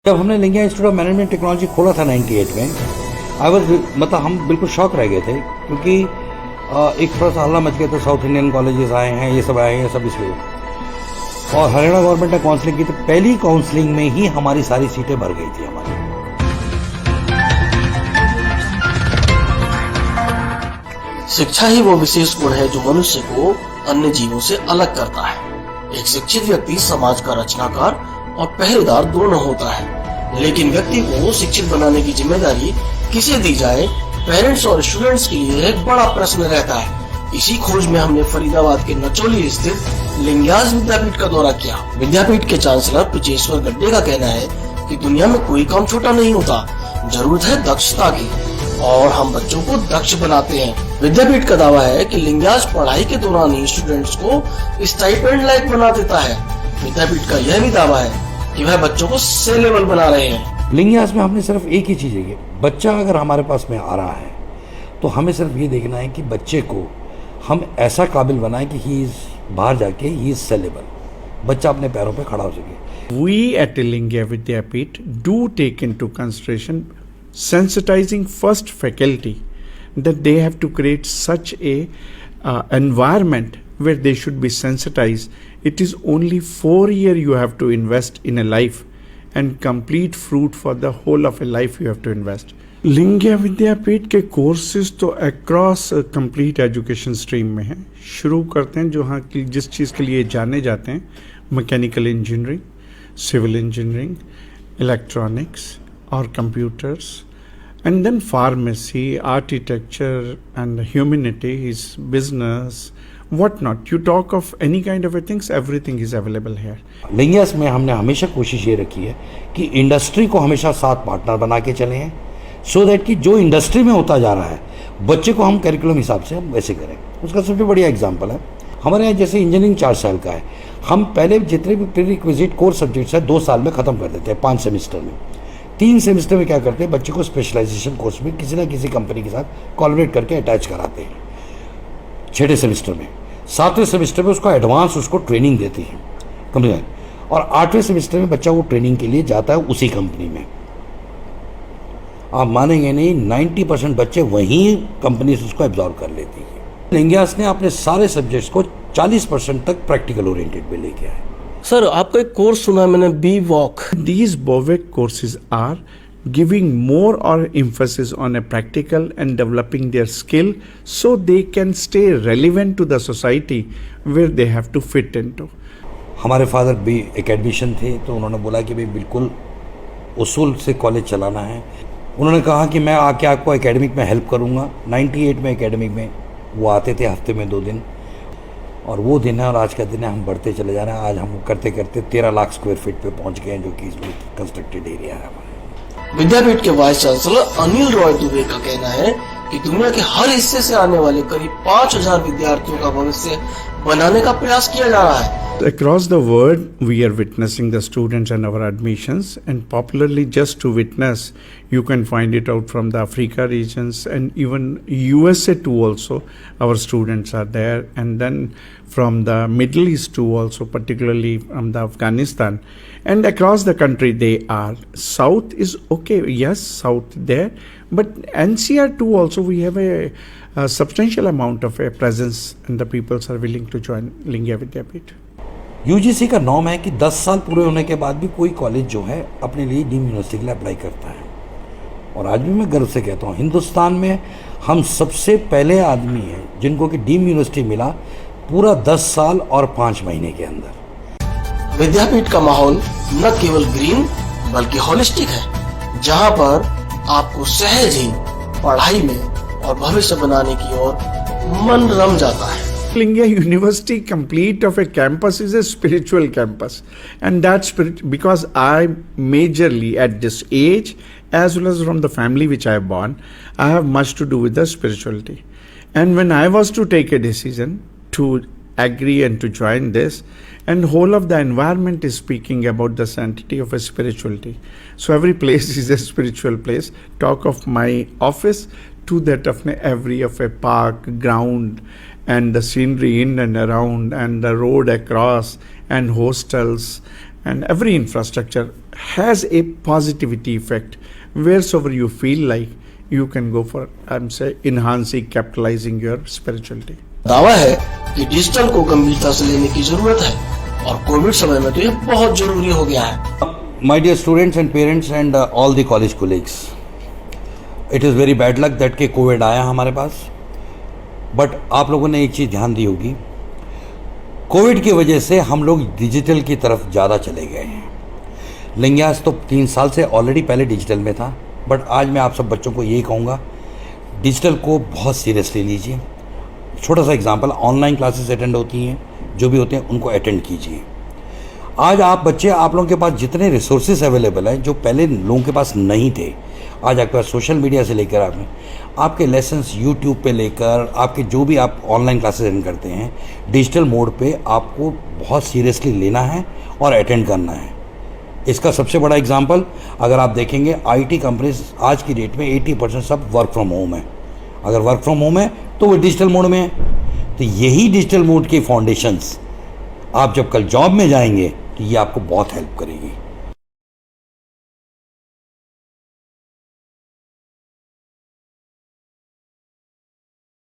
जब हमने लिंगिया institute of management technology खोला था 98 में, मतलब हम बिल्कुल शॉक रह गए थे, क्योंकि एक थोड़ा सा हल्ला मच गया था, साउथ इंडियन कॉलेजेस आए हैं, ये सब आए हैं, सब इसलिए। और हरियाणा गवर्नमेंट ने काउंसलिंग की, तो पहली काउंसलिंग में ही हमारी सारी सीटें भर गई थी हमारी। शिक्षा ही वो विशेष गुण है जो मनुष्य को अन्य जीवों से अलग करता है। एक शिक्षित व्यक्ति समाज का रचनाकार और पहरेदार दोनों होता है, लेकिन व्यक्ति को शिक्षित बनाने की जिम्मेदारी किसे दी जाए, पेरेंट्स और स्टूडेंट्स के लिए एक बड़ा प्रश्न रहता है। इसी खोज में हमने फरीदाबाद के नचोली स्थित लिंग्याज विद्यापीठ का दौरा किया। विद्यापीठ के चांसलर पिचेश्वर गड्डे का कहना है कि दुनिया में कोई काम छोटा नहीं होता, जरूरत है दक्षता की, और हम बच्चों को दक्ष बनाते हैं। विद्यापीठ का दावा है कि लिंग्याज पढ़ाई के दौरान ही स्टूडेंट्स को स्टाइपेंड लायक बना देता है। विद्यापीठ का यह भी दावा है कि वह बच्चों को सेलेबल बना रहे हैं। लिंगियाज में हमने सिर्फ एक ही चीज है, बच्चा अगर हमारे पास में आ रहा है तो हमें सिर्फ ये देखना है कि बच्चे को हम ऐसा काबिल बनाएं कि ही इज बाहर जाके ही इज सेलेबल, बच्चा अपने पैरों पे खड़ा हो सके। We at Lingya Vidyapeeth do take into consideration sensitizing first faculty that they have to create such a environment where they should be sensitized. It is only 4 years you have to invest in a life, and complete fruit for the whole of a life you have to invest. लिंगिया विद्यापीठ के courses तो across complete education stream में हैं। शुरू करते हैं जो हाँ की जिस चीज़ के लिए जाने जाते हैं, mechanical engineering, civil engineering, electronics और computers, and then pharmacy, architecture and humanities, business, what not. You talk of any kind of a things, everything is available here. लिंगियास में हमने हमेशा कोशिश ये रखी है कि इंडस्ट्री को हमेशा साथ पार्टनर बना के चले हैं, सो दैट कि जो इंडस्ट्री में होता जा रहा है बच्चे को हम करिकुलम हिसाब से हम वैसे करें। उसका सबसे बढ़िया एग्जांपल है हमारे यहाँ, जैसे इंजीनियरिंग 4 साल का है, हम पहले जितने भी प्रीरिक्विजिट कोर्स सब्जेक्ट्स है 2 साल में ख़त्म कर देते हैं, 5 सेमेस्टर में। 3 सेमेस्टर में क्या करते हैं, बच्चे को स्पेशलाइजेशन कोर्स में किसी ना किसी कंपनी के साथ कोलैबोरेट करके अटैच कराते हैं 6ठे सेमेस्टर में। 7वें सेमेस्टर में उसको एडवांस उसको ट्रेनिंग देती है कंपनी, और 8वें सेमेस्टर में बच्चा वो ट्रेनिंग के लिए जाता है उसी कंपनी में। आप मानेंगे नहीं, 90% बच्चे वहीं कंपनी से उसको एब्जॉर्व कर लेती है। लिंगियास ने अपने सारे सब्जेक्ट्स को 40% तक प्रैक्टिकल ओरिएंटेड में लेके आए। सर, आपका एक कोर्स सुना मैंने, B Voc. These BOVEC courses are giving more or emphasis on a practical and developing their skill so they can stay relevant to the society where they have to fit into. हमारे father भी academician थे, तो उन्होंने बोला कि भाई बिल्कुल उसूल से कॉलेज चलाना है। उन्होंने कहा कि मैं आके आपको एकेडमिक में हेल्प करूँगा। 98 में एकेडमिक में वो आते थे हफ्ते में 2 दिन, और वो दिन है और आज का दिन है। हम बढ़ते चले जा रहे हैं। आज हम करते करते 13 लाख स्क्वायर फीट पे पहुंच गए हैं, जो कि इसमें कंस्ट्रक्टेड एरिया है हमारे। विद्यापीठ के वाइस चांसलर अनिल रॉय दुबे का कहना है कि दुनिया के हर हिस्से से आने वाले करीब 5000 विद्यार्थियों का भविष्य बनाने का प्रयास किया जा रहा है। Across the world, we are witnessing the students and our admissions, and popularly just to witness, you can find it out from the Africa regions and even USA too also, our students are there, and then from the Middle East too also, particularly from the Afghanistan, and across the country they are. South is okay, yes, South there, but NCR too also we have a substantial amount of a presence, and the peoples are willing to join Lingya Vidyapeeth. UGC का norm है कि 10 साल पूरे होने के बाद भी कोई कॉलेज जो है अपने लिए डीम यूनिवर्सिटी के लिए अप्लाई करता है। और आज भी मैं गर्व से कहता हूँ, हिंदुस्तान में हम सबसे पहले आदमी हैं जिनको कि डीम यूनिवर्सिटी मिला पूरा 10 साल और 5 महीने के अंदर। विद्यापीठ का माहौल न केवल ग्रीन बल्कि होलिस्टिक है, जहाँ पर आपको सहज ही पढ़ाई में और भविष्य बनाने की ओर मन रम जाता है। Lingya University complete of a campus is a spiritual campus, and that spirit, because I majorly at this age as well as from the family which I have born, I have much to do with the spirituality. And when I was to take a decision to agree and to join this, and whole of the environment is speaking about the sanctity of a spirituality. So every place is a spiritual place. Talk of my office to that of every of a park, ground, and the scenery in and around, and the road across, and hostels, and every infrastructure has a positivity effect wheresoever you feel like you can go for, I'm say, enhancing, capitalizing your spirituality. दावा है कि digital को गंभीरता से लेने की जरूरत है और कोविड समय में तो ये बहुत जरूरी हो गया है। My dear students and parents and all the college colleagues, it is very bad luck that कि कोविड आया हमारे पास, बट आप लोगों ने एक चीज़ ध्यान दी होगी, कोविड की वजह से हम लोग डिजिटल की तरफ ज़्यादा चले गए हैं। लिंग्यास तो 3 साल से ऑलरेडी पहले डिजिटल में था, बट आज मैं आप सब बच्चों को यही कहूँगा, डिजिटल को बहुत सीरियसली लीजिए। छोटा सा एग्जांपल, ऑनलाइन क्लासेस अटेंड होती हैं, जो भी होते हैं उनको अटेंड कीजिए। आज आप बच्चे, आप लोगों के पास जितने रिसोर्सेज अवेलेबल हैं जो पहले लोगों के पास नहीं थे, आज आपके पास सोशल मीडिया से लेकर आपके लेसन्स यूट्यूब पे लेकर आपके जो भी आप ऑनलाइन क्लासेस अटेंड करते हैं, डिजिटल मोड पे आपको बहुत सीरियसली लेना है और अटेंड करना है। इसका सबसे बड़ा एग्जांपल अगर आप देखेंगे, आईटी कंपनीज आज की डेट में 80% सब वर्क फ्रॉम होम है। अगर वर्क फ्रॉम होम है तो वो डिजिटल मोड में है, तो यही डिजिटल मोड के फाउंडेशंस आप जब कल जॉब में जाएंगे तो ये आपको बहुत हेल्प करेगी।